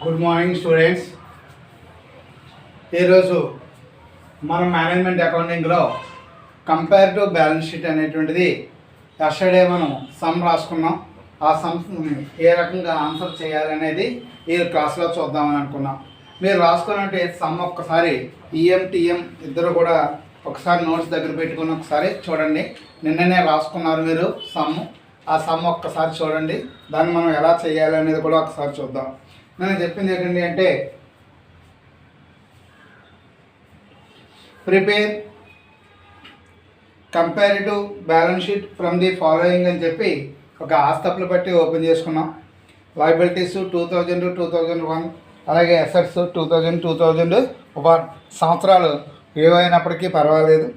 Good morning students. ఈరోజు మనం management అకౌంటింగ్లో కంపేరిటివ్ బ్యాలెన్స్ షీట్ అనేటువంటిది ఎస్టర్డే మనం సమ్ రాసుకున్నాం. ఆ సమ్స్ని ఏ రకంగా ఆన్సర్ చేయాలనేది ఈ క్లాస్లో చూద్దామని అనుకున్నాం. మీరు రాసుకున్నట్టు సమ్ ఒక్కసారి ఈఎంటీఎం ఇద్దరు కూడా ఒకసారి నోట్స్ దగ్గర పెట్టుకుని ఒకసారి చూడండి. నిన్ననే రాసుకున్నారు మీరు సమ్. ఆ సమ్ ఒక్కసారి చూడండి, దాన్ని మనం ఎలా చేయాలనేది కూడా ఒకసారి చూద్దాం. నేను చెప్పింది ఏంటండి అంటే prepare comparative balance sheet from the following అని చెప్పి ఒక ఆస్తపులు బట్టి ఓపెన్ చేసుకున్నాం. లయబిలిటీస్ 2000 2001, అలాగే అసెట్స్ 2000 సంవత్సరాలు ఏవైనప్పటికీ పర్వాలేదు.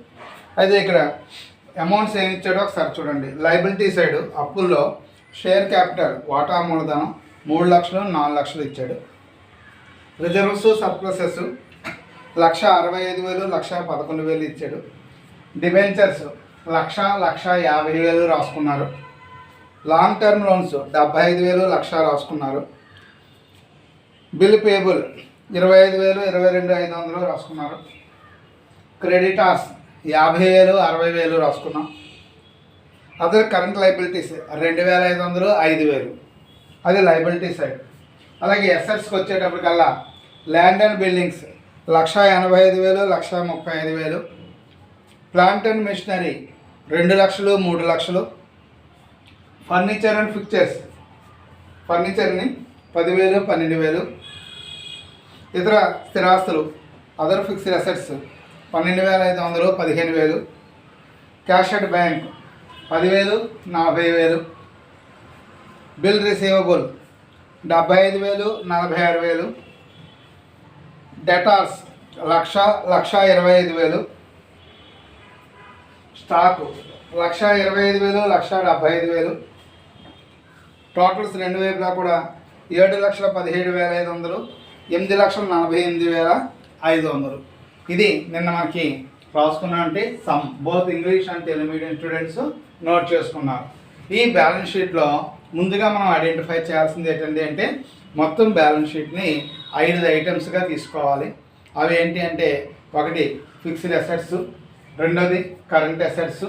అయితే ఇక్కడ అమౌంట్స్ ఏమి ఇచ్చాడో ఒకసారి చూడండి. లయబిలిటీ సైడ్ అప్పుల్లో షేర్ క్యాపిటల్ వాటా మూలధనం 3 లక్షలు 4 లక్షలు ఇచ్చాడు. రిజర్వ్స్ సర్ప్లసెస్ 1,65,000 1,11,000 ఇచ్చాడు. డిబెంచర్స్ 1,50,000 రాసుకున్నారు. లాంగ్ టర్మ్ లోన్స్ 75,000 1,00,000 రాసుకున్నారు. బిల్ పేబుల్ 25,000 22,500 రాసుకున్నారు. క్రెడిటార్స్ 50,000 60,000 రాసుకున్నాం. అదర్ కరెంట్ లయబిలిటీస్ 2,500 5,000, అది లయబిలిటీ సైడ్. అలాగే అసెట్స్కి వచ్చేటప్పటికల్లా land and buildings 1,85,000 1,35,000. Plant and machinery 2 లక్షలు 3 లక్షలు. ఫర్నిచర్ అండ్ ఫిక్చర్స్ ఫర్నిచర్ని 10,000 12,000. ఇతర స్థిరాస్తులు other fixed assets 12,500 15,000. Cash at bank 10,000 40,000. Bill receivable 75,000 46,000. Debtors 1,25,000. Stock 1,25,000 1,75,000. Totals రెండు వైపులా కూడా 7,17,500 8,48,500. ఇది నిన్న మనకి రాసుకున్నామంటే sum. Both English and Telugu medium students note చేసుకున్నారు. ఈ బ్యాలెన్స్ షీట్లో ముందుగా మనం ఐడెంటిఫై చేయాల్సింది ఏంటంటే అంటే మొత్తం బ్యాలెన్స్ షీట్ని 5 ఐటమ్స్గా తీసుకోవాలి. అవి ఏంటి అంటే ఒకటి ఫిక్స్డ్ అసెట్స్, రెండోది కరెంట్ అసెట్స్.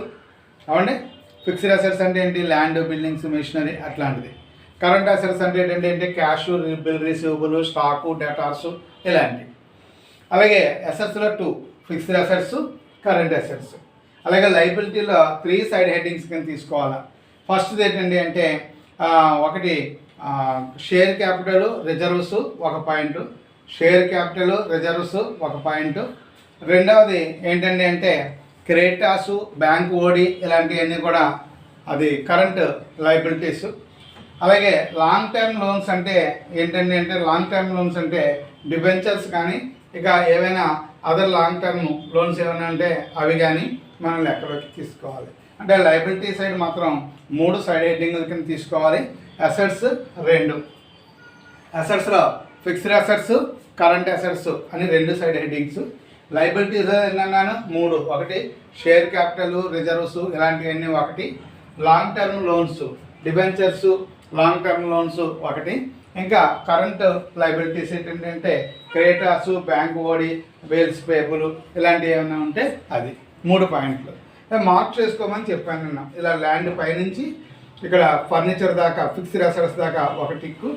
అవండి ఫిక్స్డ్ అసెట్స్ అంటే ఏంటి, ల్యాండ్ బిల్డింగ్స్ మెషినరీ అట్లాంటిది. కరెంట్ అసెట్స్ అంటే ఏంటంటే అంటే క్యాష్ బిల్ రిసీవబుల్ స్టాకు డేటార్స్ ఇలాంటివి. అలాగే అసెట్స్లో 2 ఫిక్స్డ్ అసెట్స్ కరెంట్ అసెట్స్. అలాగే లయబిలిటీలో 3 సైడ్ హెడ్డింగ్స్ కింద తీసుకోవాలి. ఫస్ట్ది ఏంటండి అంటే ఒకటి share capital reserves 1 point, share capital reserves 1 point. రెండవది ఏంటండి అంటే క్రెడిటార్స్ బ్యాంక్ ఓడి ఇలాంటివన్నీ కూడా అది కరెంట్ లయబిలిటీస్. అలాగే లాంగ్ టర్మ్ లోన్స్ అంటే ఏంటండి అంటే లాంగ్ టర్మ్ లోన్స్ అంటే డిబెంచర్స్ కానీ ఇక ఏవైనా అదర్ లాంగ్ టర్మ్ లోన్స్ ఏమైనా అంటే అవి కానీ మనం లెక్కలోకి తీసుకోవాలి. అంటే లయబిలిటీ సైడ్ మాత్రం 3 సైడ్ హెడ్డింగ్ల కింద తీసుకోవాలి. అసెట్స్ 2, అసెట్స్లో ఫిక్స్డ్ అసెట్స్ కరెంట్ అసెట్స్ అని 2 సైడ్ హెడ్డింగ్స్. లయబిలిటీస్ ఏంటన్నాను 3, ఒకటి షేర్ క్యాపిటల్ రిజర్వ్స్ ఇలాంటివన్నీ 1, long term loans debentures long term loans 1, ఇంకా కరెంట్ లయబిలిటీస్ ఏంటంటే క్రెడిటార్స్ బ్యాంక్ ఓడి బిల్స్ పేబుల్ ఇలాంటివి ఏమైనా ఉంటే అది 3 పాయింట్లు మార్క్ చేసుకోమని చెప్పాను నిన్న. ఇలా ల్యాండ్ పైనుంచి ఇక్కడ ఫర్నిచర్ దాకా ఫిక్స్డ్ అసెట్స్ దాకా 1 టిక్కు,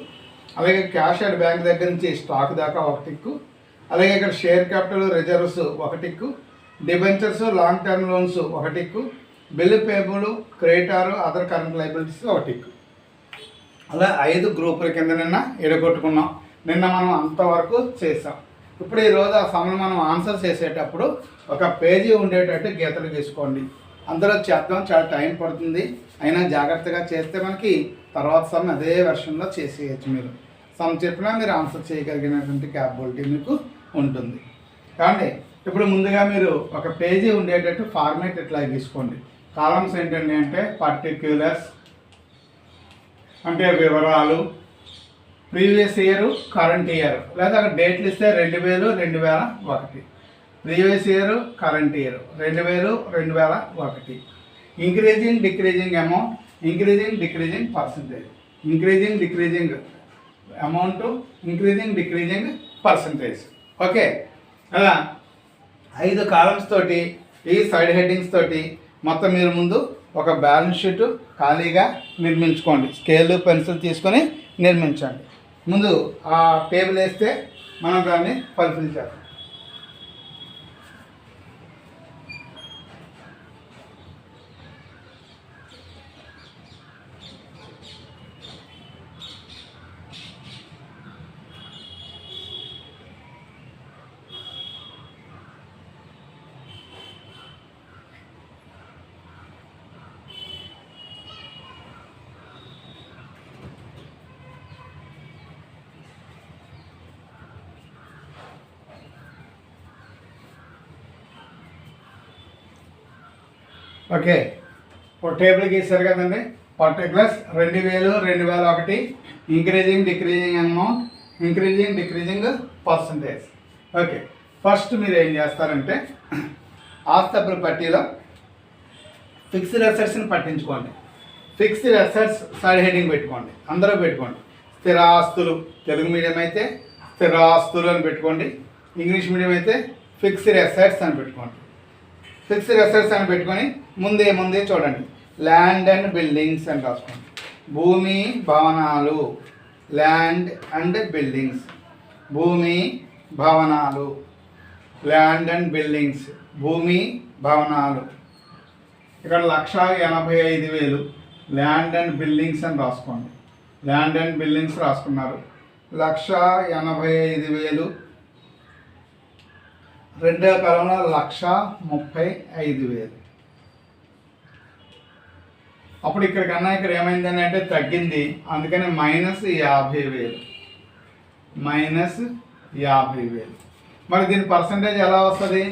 అలాగే క్యాష్ అండ్ బ్యాంక్ దగ్గర నుంచి స్టాక్ దాకా 1 టిక్కు, అలాగే ఇక్కడ షేర్ క్యాపిటల్ రిజర్వ్స్ 1 టిక్కు, debentures long term loans 1 tick, bill payable creditor other current liabilities 1 tick. అలా 5 గ్రూపుల కింద నిన్న ఎడగొట్టుకున్నాం. నిన్న మనం అంతవరకు చేసాం. ఇప్పుడు ఈరోజు ఆ సమయం మనం ఆన్సర్ చేసేటప్పుడు ఒక పేజీ ఉండేటట్టు గీతలు గీసుకోండి. అందులో చేద్దాం, చాలా టైం పడుతుంది, అయినా జాగ్రత్తగా చేస్తే మనకి తర్వాత సమ్ అదే వెర్షన్లో చేసేయచ్చు. మీరు సమ్ చెప్పినా మీరు ఆన్సర్ చేయగలిగినటువంటి క్యాపబిలిటీ మీకు ఉంటుంది. కాబట్టి ఇప్పుడు ముందుగా మీరు ఒక పేజీ ఉండేటట్టు ఫార్మేట్ ఇట్లా తీసుకోండి. కాలమ్స్ ఏంటండి అంటే పర్టిక్యులర్స్ అంటే వివరాలు, ప్రీవియస్ ఇయర్ కరెంట్ ఇయర్, లేదా అక్కడ డేట్లు ఇస్తే 2000 2001, previous year current year 2000 2001, increasing decreasing amount, increasing decreasing percentage, increasing decreasing amount, increasing decreasing percentage. Okay, అలా 5 కాలమ్స్ తోటి ఈ సైడ్ హెడ్డింగ్స్ తోటి మొత్తం మీరు ముందు ఒక బ్యాలెన్స్ షీట్ ఖాళీగా నిర్మించుకోండి. స్కేలు పెన్సిల్ తీసుకొని నిర్మించండి. ముందు ఆ టేబుల్ వేస్తే మనం దాన్ని ఫుల్ఫిల్ చేద్దాం. ఓకే, ఒక టేబుల్ గీసారు కదండి. Particulars 2000, 2001, increasing decreasing amount, increasing decreasing percentage. Okay, first మీరు ఏం చేస్తారంటే ఆస్తుల పట్టీలో ఫిక్స్డ్ అసెట్స్ని పట్టించుకోండి. ఫిక్స్డ్ అసెట్స్ సైడ్ హెడ్డింగ్ పెట్టుకోండి, అందరూ పెట్టుకోండి. స్థిరాస్తులు, తెలుగు మీడియం అయితే స్థిరాస్తులు అని పెట్టుకోండి, ఇంగ్లీష్ మీడియం అయితే ఫిక్స్డ్ అసెట్స్ అని పెట్టుకోండి. ఫిక్స్డ్ అసెట్స్ అని పెట్టుకొని ముందే చూడండి, ల్యాండ్ అండ్ బిల్డింగ్స్ అని రాసుకోండి. భూమి భవనాలు, ల్యాండ్ అండ్ బిల్డింగ్స్, భూమి భవనాలు, ల్యాండ్ అండ్ బిల్డింగ్స్, భూమి భవనాలు. ఇక్కడ 1,85,000 ల్యాండ్ అండ్ బిల్డింగ్స్ అని రాసుకోండి. ల్యాండ్ అండ్ బిల్డింగ్స్ రాసుకున్నారు. 1,85,000 రెండో కాలంలో 1,35,000. అప్పుడు ఇక్కడ కన్నా ఇక్కడ ఏమైందని అంటే తగ్గింది, అందుకని -50,000. -50,000. మరి దీని పర్సంటేజ్ ఎలా వస్తుంది?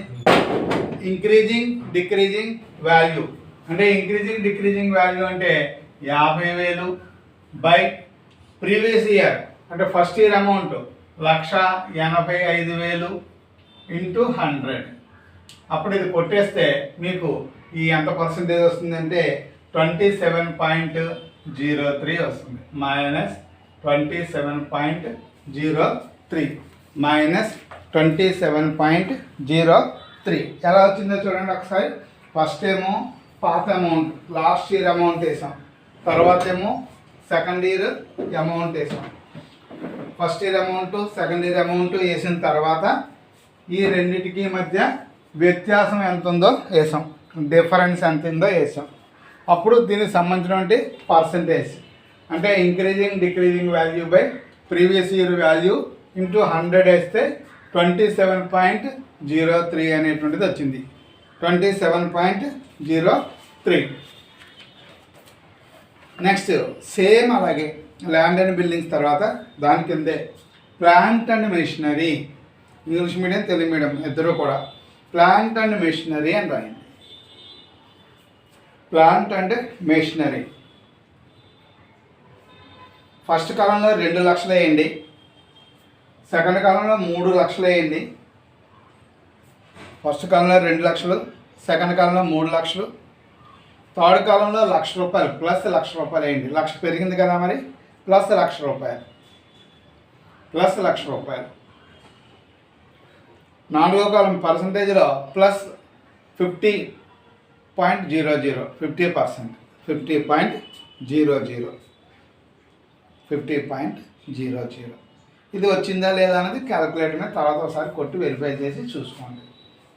ఇంక్రీజింగ్ డిక్రీజింగ్ వాల్యూ అంటే ఇంక్రీజింగ్ డిక్రీజింగ్ వాల్యూ అంటే 50,000 బై ప్రీవియస్ ఇయర్ అంటే ఫస్ట్ ఇయర్ అమౌంట్ 1,85,000 ఇంటూ 100. అప్పుడు ఇది కొట్టేస్తే మీకు ఈ ఎంత పర్సంటేజ్ వస్తుందంటే 27.03 వస్తుంది. -27.03 -27.03 ఎలా వచ్చిందో చూడండి ఒకసారి. ఫస్ట్ ఏమో పాత అమౌంట్ లాస్ట్ ఇయర్ అమౌంట్ వేసాం, తర్వాత ఏమో సెకండ్ ఇయర్ అమౌంట్ వేసాం. First year amount second year amount వేసిన తర్వాత ఈ రెండింటికి మధ్య వ్యత్యాసం ఎంత ఉందో వేసాం, డిఫరెన్స్ ఎంత ఉందో వేసాం. అప్పుడు దీనికి సంబంధించినటువంటి పర్సంటేజ్ అంటే increasing decreasing value by previous year value into 100 వేస్తే 27.03 అనేటువంటిది వచ్చింది. 27.03. నెక్స్ట్ సేమ్ అలాగే ల్యాండ్ అండ్ బిల్డింగ్స్ తర్వాత దాని కిందే plant and machinery, English medium Telugu medium ఇద్దరు కూడా ప్లాంట్ అండ్ మెషినరీ అని రాయండి. ప్లాంట్ అండ్ మెషినరీ ఫస్ట్ కాలంలో 2 లక్షలు వేయండి, సెకండ్ కాలంలో 3 లక్షలు వేయండి. ఫస్ట్ కాలంలో 2 లక్షలు, సెకండ్ కాలంలో 3 లక్షలు, థర్డ్ కాలంలో ₹1,00,000 ప్లస్ ₹1,00,000 వేయండి. 1,00,000 పెరిగింది కదా మరి, ప్లస్ ₹1,00,000 ప్లస్ ₹1,00,000. నాలుగో కాలం పర్సంటేజ్లో ప్లస్ 50.00 50%, 50.00. ఇది వచ్చిందా లేదా అనేది క్యాలిక్యులేటర్ మీద తర్వాత ఒకసారి కొట్టి వెరిఫై చేసి చూసుకోండి.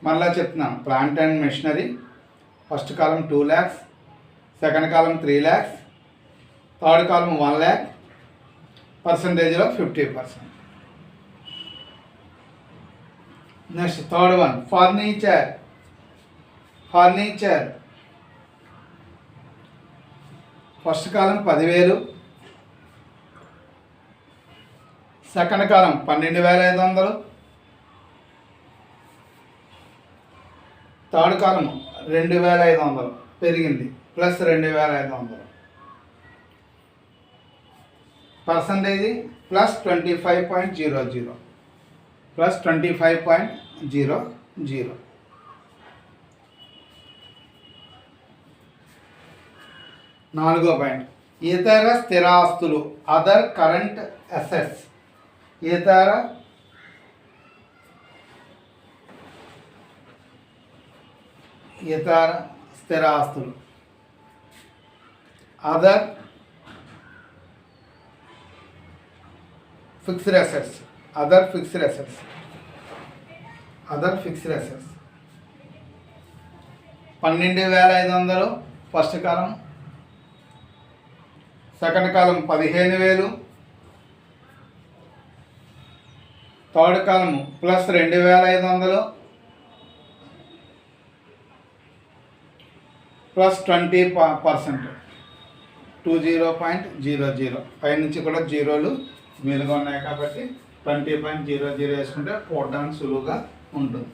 మళ్ళీ చెప్తున్నాను, plant and machinery first column 2 lakhs, second column 3 lakhs, third column 1 lakh, పర్సంటేజ్లో 50%. Next third one furniture. First column 10,000, second column 12,500, third కాలం 2,500 పెరిగింది ప్లస్ 2,500. Percentage plus 25.00 plus 25.00. నాలుగో పాయింట్ ఇతర స్థిరాస్తులు, అదర్ కరెంట్ అసెట్స్. ఇతర స్థిరాస్తులు, other fixed assets. Other fixed assets. 12,500 first కాలం, second column 15,000, third కాలం plus 2,500 plus 20%, 20.00. పైనుంచి కూడా జీరోలు మీలుగా ఉన్నాయి కాబట్టి 20.00 వేసుకుంటే పోవడానికి సులువుగా ఉంటుంది.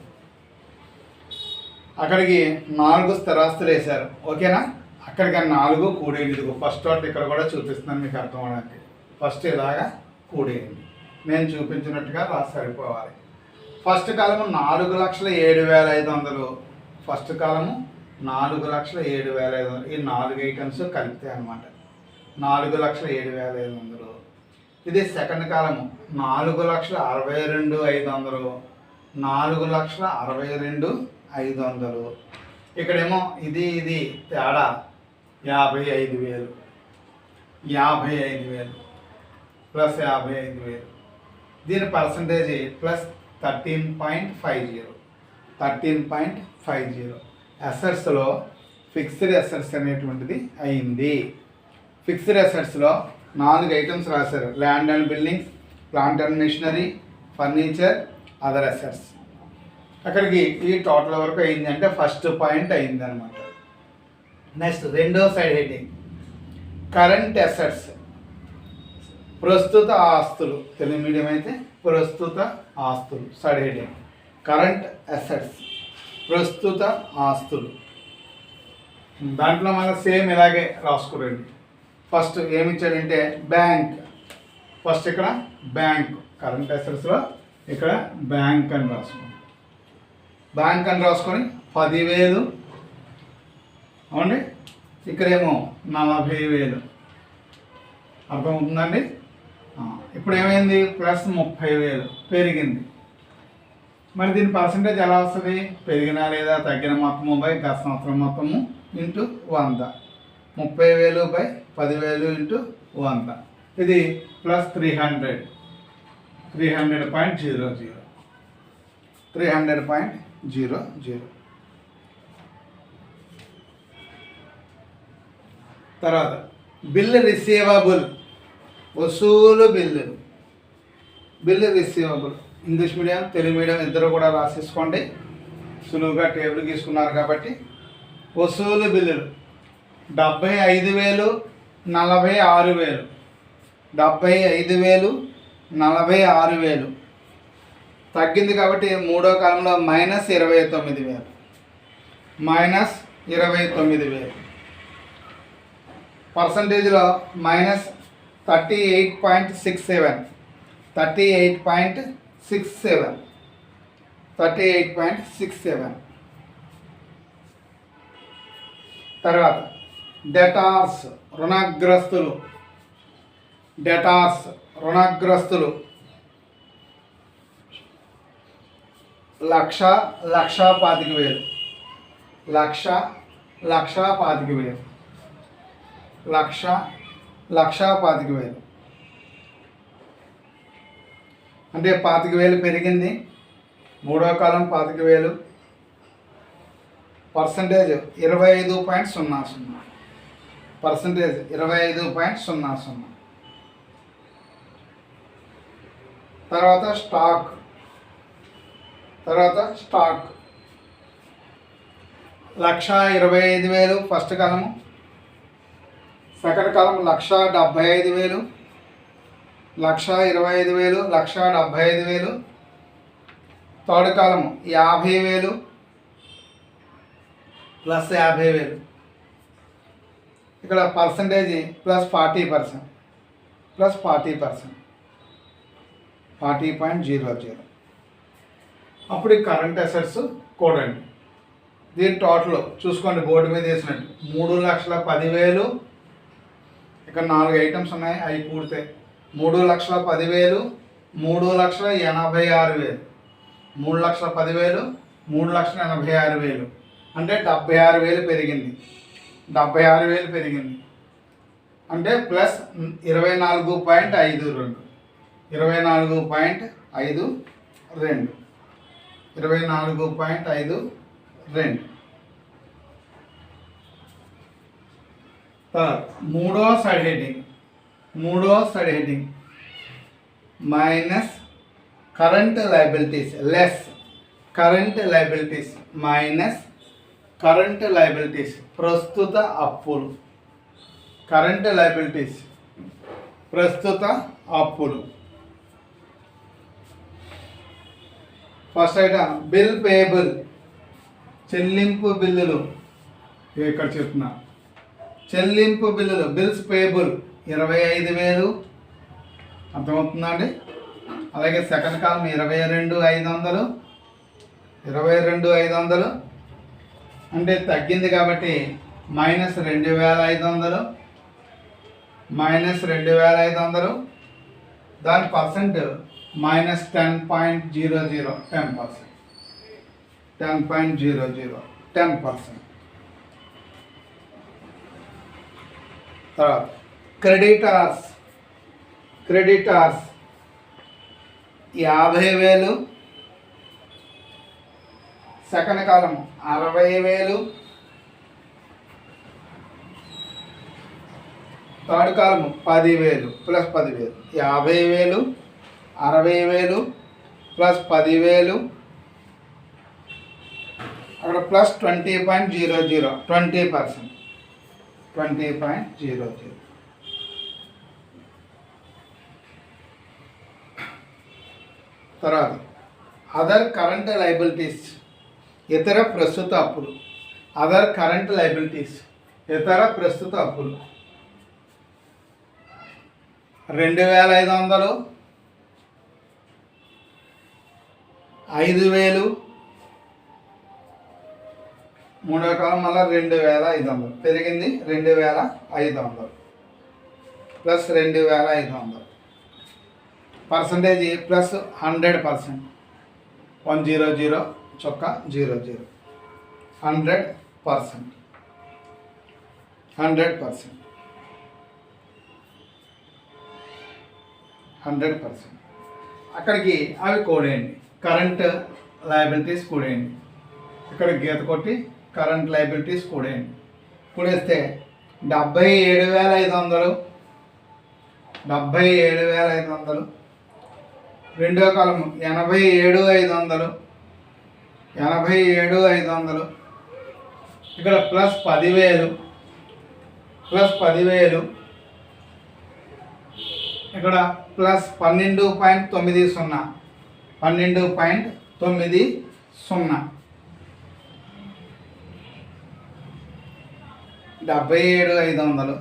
అక్కడికి 4 స్థిరాస్తులు వేశారు. ఓకేనా? అక్కడికి 4 కూడేయండి. ఫస్ట్ వాటి ఇక్కడ కూడా చూపిస్తున్నాను మీకు అర్థం అవడానికి. ఫస్ట్ ఇలాగా కూడేయండి, నేను చూపించినట్టుగా రాసి సరిపోవాలి. ఫస్ట్ కాలము 4,07,500. ఫస్ట్ కాలము 4,07,500. ఈ 4 ఐటమ్స్ కలిపితే అనమాట 4,07,500. ఇది సెకండ్ కాలము 4,62,500. 4,62,500. ఇక్కడేమో ఇది తేడా 55,000. 55,000 ప్లస్ 55,000. దీని పర్సంటేజ్ ప్లస్ 13.50. 13.50. అసెట్స్లో ఫిక్స్డ్ అసెట్స్ అనేటువంటిది అయింది. ఫిక్స్డ్ అసెట్స్లో 4 ఐటమ్స్ రాశారు. Land and buildings, plant and machinery, furniture, other assets. అక్కడికి ఈ టోటల్ వరకు అయింది అంటే ఫస్ట్ పాయింట్ అయింది అనమాట. నెక్స్ట్ రెండో సైడ్ హెడ్డింగ్ కరెంట్ అసెట్స్, ప్రస్తుత ఆస్తులు. తెలుగు మీడియం అయితే ప్రస్తుత ఆస్తులు. సైడ్ హెడ్డింగ్ కరెంట్ అసెట్స్, ప్రస్తుత ఆస్తులు. దాంట్లో మనం సేమ్ ఇలాగే రాసుకోరండి. ఫస్ట్ ఏమి ఇచ్చాడంటే బ్యాంక్. ఫస్ట్ ఇక్కడ బ్యాంక్, కరెంట్ అసెట్స్లో ఇక్కడ బ్యాంక్ అని రాసుకోండి. బ్యాంక్ అని రాసుకొని 10,000. అవునండి, ఇక్కడేమో 40,000. అర్థమవుతుందండి? ఇప్పుడు ఏమైంది? ప్లస్ 30,000 పెరిగింది. మరి దీని పర్సంటేజ్ ఎలా వస్తుంది? పెరిగినా లేదా తగ్గిన మొత్తము బై గత సంవత్సరం మొత్తము ఇంటూ 100. 30,000 by 10,000 into 100. ఇది ప్లస్ 300. 300.00. 300.00. తర్వాత బిల్ రిసీవబుల్, వసూలు బిల్లులు. Bill receivable English medium Telugu medium ఇద్దరు కూడా రాసేసుకోండి, సులువుగా టేబుల్ గీసుకున్నారు కాబట్టి. వసూలు బిల్లులు 75,000, 46,000. 75,000, 46,000 తగ్గింది కాబట్టి మూడో కాలంలో మైనస్ 29,000. మైనస్ 29,000. పర్సంటేజ్లో మైనస్ 38.67. 38.67. 38.67. తర్వాత డెటార్స్, రుణగ్రస్తులు. డెటార్స్, రుణగ్రస్తులు 1,25,000. 1,25,000. 1,25,000 అంటే 25,000 పెరిగింది. మూడో కాలం 25,000. పర్సంటేజ్ 25.00. పర్సంటేజ్ 25.00. తర్వాత స్టాక్. 1,25,000 ఫస్ట్ కాలము. Second column 1,75,000. 1,25,000, 1,75,000. థర్డ్ కాలము 50,000 ప్లస్ 50,000. ఇక్కడ పర్సంటేజ్ ప్లస్ 40%. ప్లస్ 40%. 40.00. అప్పుడు కరెంట్ అసెట్స్ కూడండి. దీని టోటల్ చూసుకోండి, బోర్డు మీద వేసినట్టు 3,10,000. ఇక్కడ 4 ఐటమ్స్ ఉన్నాయి, అవి కూడితే 3,10,000, 3,86,000, 3,10,000, 3,86,000 అంటే 76,000 పెరిగింది. 76,000 పెరిగింది అంటే ప్లస్ 24.52, 24.52, 24.52. మూడో side heading minus current liabilities less current liabilities minus current liabilities ప్రస్తుత అప్పులు. కరెంట్ లయబిలిటీస్ ప్రస్తుత అప్పులు. ఫస్ట్ ఐటమ్ బిల్ పేయబుల్ చెల్లింపు బిల్లులు. ఇక్కడ చెప్తున్నా చెల్లింపు బిల్లులు బిల్స్ పేయబుల్ 25,000 అర్థమవుతుందా అండి. అలాగే సెకండ్ కాలం 22,500, 22,500 అంటే తగ్గింది కాబట్టి -2,500, -2,500. దాని పర్సెంట్ -10.00, 10%, 10.00, 10%. తర్వాత క్రెడిటార్స్ 50,000, సెకండ్ కాలం 60,000, థర్డ్ కాలం 10,000 ప్లస్ 10,000, 50,000, 60,000 ప్లస్ 10,000, అక్కడ ప్లస్ 20.00, 20%, 20.00. తర్వాత అదర్ కరెంట్ లయబిలిటీస్ ఇతర ప్రస్తుత అప్పులు. అదర్ కరెంట్ లయబిలిటీస్ ఇతర ప్రస్తుత అప్పులు 2,500, 5,000, మూడో కాలం మళ్ళీ 2,500 పెరిగింది. 2,500 ప్లస్ 2,500 పర్సంటేజ్ ప్లస్ 100%, 100 చొక్క 00, 100%, 100%. అక్కడికి అవి కూడేయండి. Current liabilities కూడేయండి. ఇక్కడ గీత కొట్టి కరెంట్ లయబిలిటీస్ కూడేయండి. కూడేస్తే 77,500, 77,500. రెండో కాలం 87,500, 87,500. ఇక్కడ ప్లస్ 10,000, ప్లస్ 10,000. ఇక్కడ ప్లస్ 12.90, 12.90. 77,500,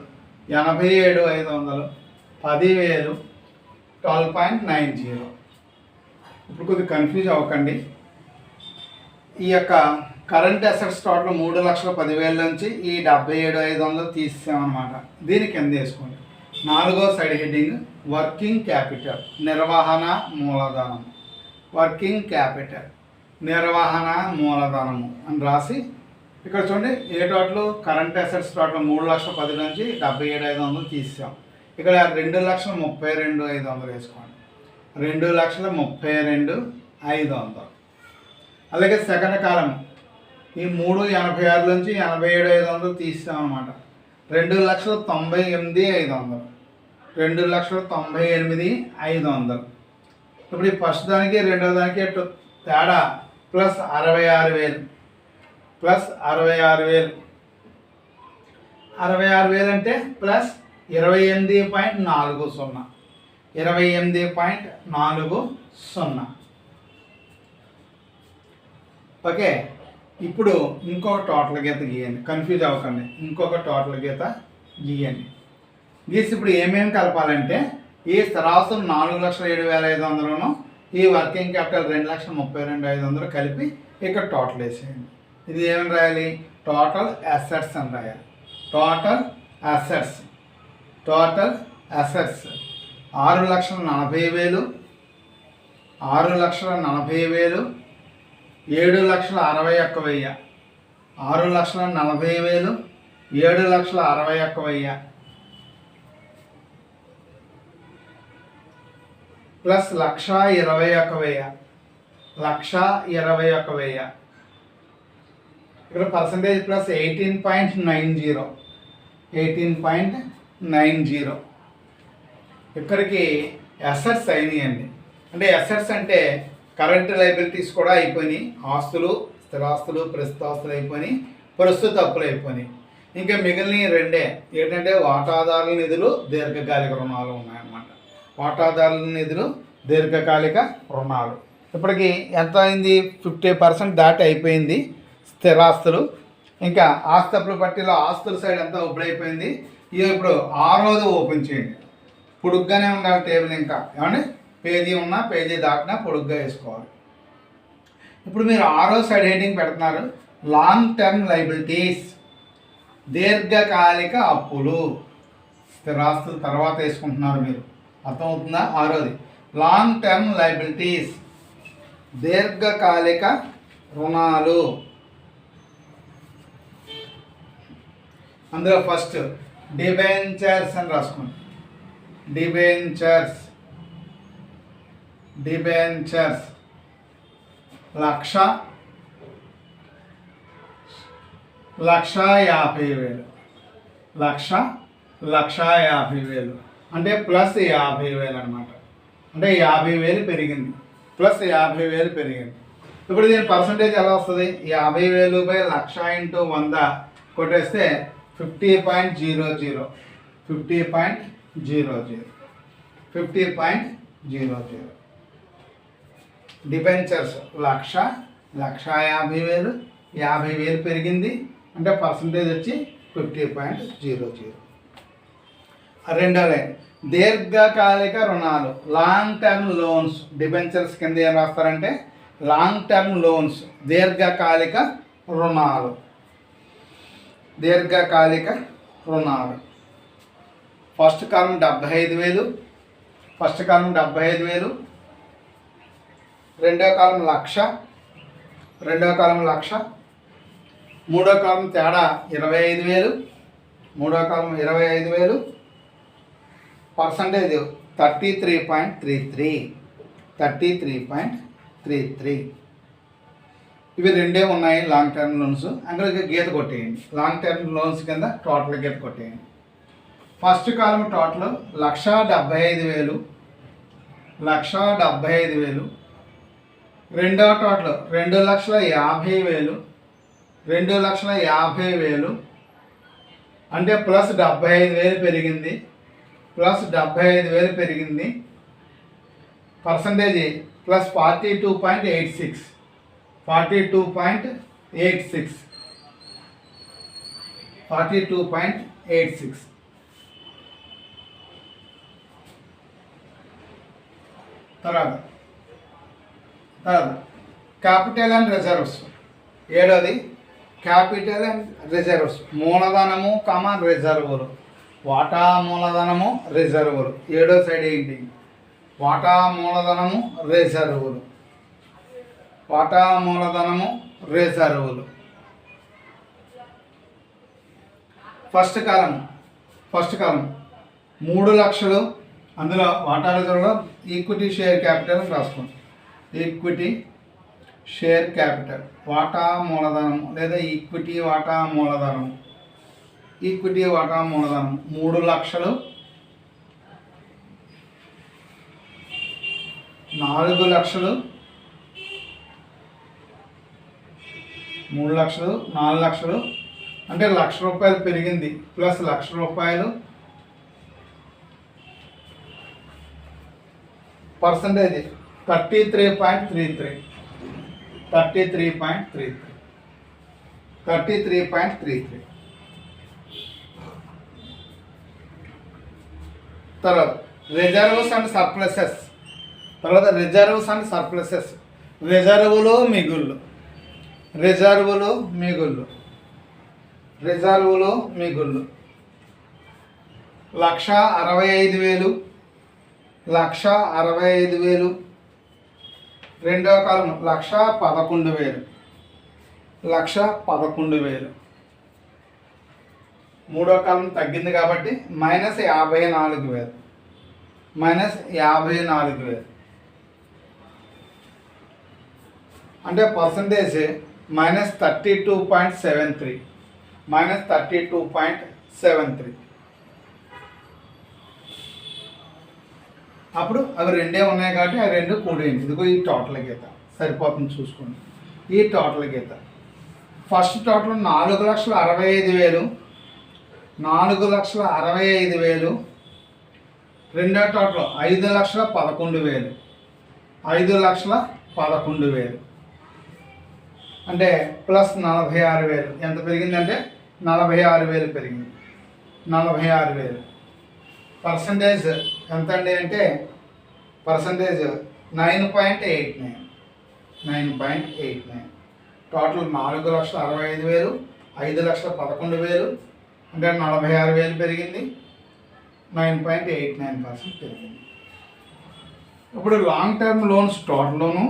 87,500, 10,000, 12.90. ఇప్పుడు కొద్దిగా కన్ఫ్యూజ్ అవ్వకండి. ఈ యొక్క కరెంట్ అసెట్స్ టోటల్ 3,10,000 నుంచి ఈ 77,500 తీసామన్నమాట. దీని కింద వేసుకోండి. నాలుగో సైడ్ హెడ్డింగ్ వర్కింగ్ క్యాపిటల్ నిర్వహణ మూలధనం. వర్కింగ్ క్యాపిటల్ నిర్వహణ మూలధనము అని రాసి ఇక్కడ చూడండి a total current assets total 3,10,000 నుంచి 77,500 తీసాం. ఇక్కడ 2,32,500 వేసుకోండి. 2,32,500. అలాగే సెకండ్ కాలం ఈ 3,86 నుంచి 87,500 తీసామన్నమాట. 2,98,500, 2,98,500. ఇప్పుడు ఈ ఫస్ట్ దానికి రెండో దానికి తేడా ప్లస్ 66,000, ప్లస్ 66,000. 66,000 అంటే ప్లస్ 28.40, 28.40. ఓకే. ఇప్పుడు ఇంకొక టోటల్ గీత గీయండి. కన్ఫ్యూజ్ అవ్వకండి. ఇంకొక టోటల్ గీత గీయండి. గీసి ఇప్పుడు ఏమేమి కలపాలంటే ఈ స్థిరాస్తులు 4,07,500, ఈ వర్కింగ్ క్యాపిటల్ 2,32,500 కలిపి ఇక్కడ టోటల్ వేసేయండి. ఇది ఏమని రాయాలి? టోటల్ అసెట్స్ అని రాయాలి. Total assets total assets 6,40,000, 6,40,000, 7,61,000, 6,40,000, 7,61,000 plus 1,21,000, 1,21,000 ఇక్కడ పర్సంటేజ్ ప్లస్ 18.90, 18.90 ఇక్కడికి అసెట్స్ అయినాయండి. అంటే అసెట్స్ అంటే కరెంట్ లయబిలిటీస్ కూడా అయిపోయినాయి, ఆస్తులు, స్థిరాస్తులు, ప్రస్తుత ఆస్తులు అయిపోయినాయి, ప్రస్తుత అప్పులు అయిపోయినాయి. ఇంకా మిగిలిన రెండే ఏంటంటే వాటాదారుల నిధులు, దీర్ఘకాలిక రుణాలు ఉన్నాయన్నమాట. వాటాదారుల నిధులు, దీర్ఘకాలిక రుణాలు ఇప్పటికి ఎంత అయింది? 50% దాటి అయిపోయింది స్థిరాస్తులు. ఇంకా ఆస్తి అప్పుల పట్టిలో ఆస్తుల సైడ్ అంతా అయిపోయింది. ఇప్పుడు 6వది ఓపెన్ చేయండి. పొడుగ్గానే ఉండాలి టేబుల్, ఇంకా ఏమండి పేజీ ఉన్నా పేజీ దాటినా పొడుగ్గా వేసుకోవాలి. ఇప్పుడు మీరు 6వ సైడ్ హెడ్డింగ్ పెడుతున్నారు, లాంగ్ టర్మ్ లైబిలిటీస్, దీర్ఘకాలిక అప్పులు. స్థిరాస్తులు తర్వాత వేసుకుంటున్నారు మీరు, అర్థమవుతుందా? 6వది లాంగ్ టర్మ్ లైబిలిటీస్, దీర్ఘకాలిక రుణాలు. అందులో ఫస్ట్ డిబెంచర్స్ అని రాసుకోండి. డిబెంచర్స్ 1,50,000, 1,50,000 అంటే ప్లస్ 50,000 అనమాట. అంటే 50,000 పెరిగింది, ప్లస్ 50,000 పెరిగింది. ఇప్పుడు దీని పర్సంటేజ్ ఎలా వస్తుంది? 50,000 బై 1,00,000 ఇంటూ 100 కొట్టేస్తే 50.00, 50.00, 50.00. డిబెంచర్స్ 1,00,000, 1,50,000, 50,000 పెరిగింది, అంటే పర్సంటేజ్ వచ్చి 50.00. రెండో లైన్ దీర్ఘకాలిక రుణాలు, లాంగ్ టర్మ్ లోన్స్. డిబెంచర్స్ కింద ఏం రాస్తారంటే లాంగ్ టర్మ్ లోన్స్, దీర్ఘకాలిక రుణాలు, దీర్ఘకాలిక రుణాలు. ఫస్ట్ కాలం 75,000, ఫస్ట్ కాలం 75,000, రెండో కాలం 1,00,000, రెండో కాలం 1,00,000, మూడో కాలం తేడా 25,000, మూడో కాలం 25,000, పర్సంటేజ్ 33.33, 33.33. ఇవి రెండే ఉన్నాయి లాంగ్ టర్మ్ లోన్స్. అందులో గీత కొట్టేయండి. లాంగ్ టర్మ్ లోన్స్ కింద టోటల్ గీత కొట్టేయండి. First column total 1,75,000, 1,75,000. రెండవ టోటల్ 2,50,000, 2,50,000 అంటే ప్లస్ 75,000 పెరిగింది, ప్లస్ 75,000 పెరిగింది. Percentage plus 42.86, 42.86, 42.86. తర్వాత క్యాపిటల్ అండ్ రిజర్వ్స్. ఏడోది క్యాపిటల్ అండ్ రిజర్వ్స్, మూలధనము రిజర్వులు, వాటా మూలధనము రిజర్వులు. ఏడో సైడ్ ఏంటి? వాటా మూలధనము రిజర్వులు, వాటా మూలధనము రిజర్వులు. ఫస్ట్ కాలం 3,00,000. అందులో వాటా రిజర్వ్లో ఈక్విటీ షేర్ క్యాపిటల్ రాసుకోండి. ఈక్విటీ షేర్ క్యాపిటల్, వాటా మూలధనము లేదా ఈక్విటీ వాటా మూలధనము, ఈక్విటీ వాటా మూలధనం 3,00,000, 4,00,000, 3,00,000, 4,00,000 అంటే ₹1,00,000 పెరిగింది, ప్లస్ ₹1,00,000. పర్సంటేజ్ 33.33, 33.33, 33.33. తర్వాత రిజర్వ్స్ అండ్ సర్ప్లసెస్. తర్వాత రిజర్వ్స్ అండ్ సర్ప్లసెస్, రిజర్వులు మిగుళ్ళు, రిజర్వులు మిగుళ్ళు, రిజర్వులు మిగుళ్ళు. 1,65,000, 1,65,000. రెండవ కాలం 1,11,000, 1,11,000. మూడో కాలం తగ్గింది కాబట్టి -54,000, -54,000. అంటే పర్సంటేజ్ -32.73, -32.73. అప్పుడు అవి రెండే ఉన్నాయి కాబట్టి ఆ రెండు కూడేయండి. ఇదిగో ఈ టోటల్ గీత సరిపోతుంది చూసుకోండి. ఈ టోటల్ గీత ఫస్ట్ టోటల్ 4,65,000, 4,65,000. రెండో టోటల్ 5,11,000, 5,11,000. అంటే ప్లస్ 46,000. ఎంత పెరిగిందంటే 46,000 పెరిగింది. 46,000. పర్సంటేజ్ ఎంత అండి అంటే పర్సంటేజ్ 9.89, 9.89. టోటల్ 4,65,000, 5,11,000. అంటే 46,000 పెరిగింది. 9.89% పెరిగింది. ఇప్పుడు లాంగ్ టర్మ్ లోన్స్ టోటల్లోను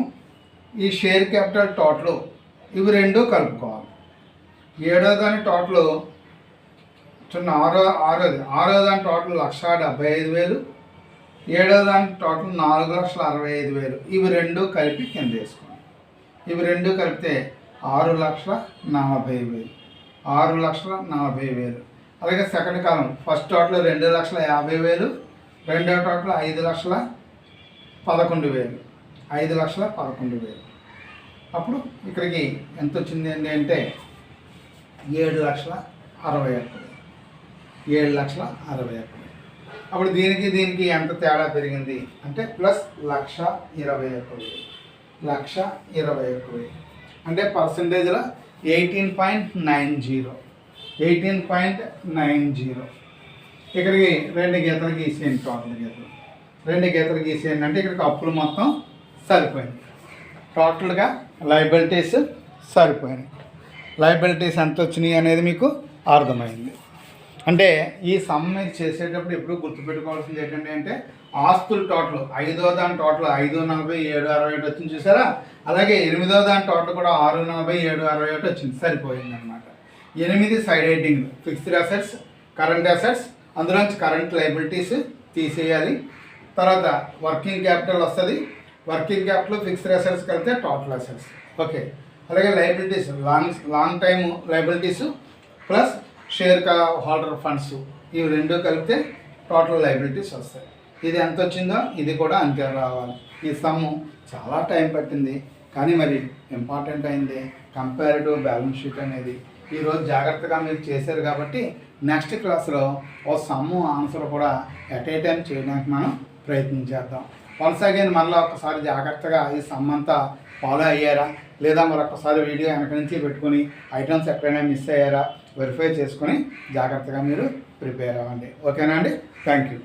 ఈ షేర్ క్యాపిటల్ టోటల్ ఇవి రెండు కలుపుకోవాలి. ఏడో దాని టోటల్ ఆరో దాని టోటల్ 1,75,000, ఏడో దాని టోటల్ 4,65,000. ఇవి రెండు కలిపి కింద వేసుకోండి. ఇవి రెండు కలిపితే 6,40,000, 6,40,000. అలాగే సెకండ్ కాలం ఫస్ట్ టోటల్ 2,50,000, రెండో టోటల్ 5,11,000, 5,11,000. అప్పుడు ఇక్కడికి ఎంత వచ్చింది అంటే 7,61,000, 7,61,000. అప్పుడు దీనికి ఎంత తేడా పెరిగింది అంటే ప్లస్ 1,21,000, 1,21,000. అంటే పర్సంటేజ్లో 18.90, 18.90. ఇక్కడికి రెండు గీతలు గీసేయండి. టోటల్ గీతలు రెండు గీతలు గీసేయండి అంటే ఇక్కడికి అప్పులు మొత్తం సరిపోయింది. టోటల్గా లయబిలిటీస్ సరిపోయినాయి. లయబిలిటీస్ ఎంత వచ్చినాయి అనేది మీకు అర్థమైంది. అంటే ఈ సమ్ మీరు చేసేటప్పుడు ఎప్పుడు గుర్తుపెట్టుకోవాల్సింది ఏంటంటే అంటే ఆస్తుల టోటల్ ఐదో దాని టోటల్ 5,40, 7,61 వచ్చింది చూసారా. అలాగే ఎనిమిదో దాని టోటల్ కూడా 6,40, 7,61 వచ్చింది. సరిపోయింది అనమాట. 8 side heading fixed assets, current assets, అందులోంచి కరెంట్ లయబిలిటీస్ తీసేయాలి. తర్వాత వర్కింగ్ క్యాపిటల్ వస్తుంది. వర్కింగ్ క్యాపిటల్ ఫిక్స్డ్ అసెట్స్ కలిపితే టోటల్ అసెట్స్. ఓకే. అలాగే liabilities long time liabilities plus share holder funds ఇవి రెండు కలిపితే టోటల్ లయబిలిటీస్ వస్తాయి. ఇది ఎంత వచ్చిందో ఇది కూడా అంతే రావాలి. ఈ సమ్ము చాలా టైం పట్టింది కానీ మరి ఇంపార్టెంట్ అయింది కంపారిటివ్ బ్యాలెన్స్ షీట్ అనేది. ఈరోజు జాగ్రత్తగా మీరు చేశారు కాబట్టి నెక్స్ట్ క్లాస్లో ఓ సమ్ము ఆన్సర్ కూడా ఎట్ ఏ టైం చేయడానికి మనం ప్రయత్నం చేద్దాం. వన్స్ అగైన్ మళ్ళీ ఒకసారి జాగ్రత్తగా ఈ సమ్ అంతా ఫాలో అయ్యారా లేదా మరొకసారి వీడియో వెనక నుంచి పెట్టుకుని ఐటమ్స్ ఎక్కడైనా మిస్ అయ్యారా వెరిఫై చేసుకొని జాగ్రత్తగా మీరు ప్రిపేర్ అవ్వండి. ఓకేనా అండి? Thank you.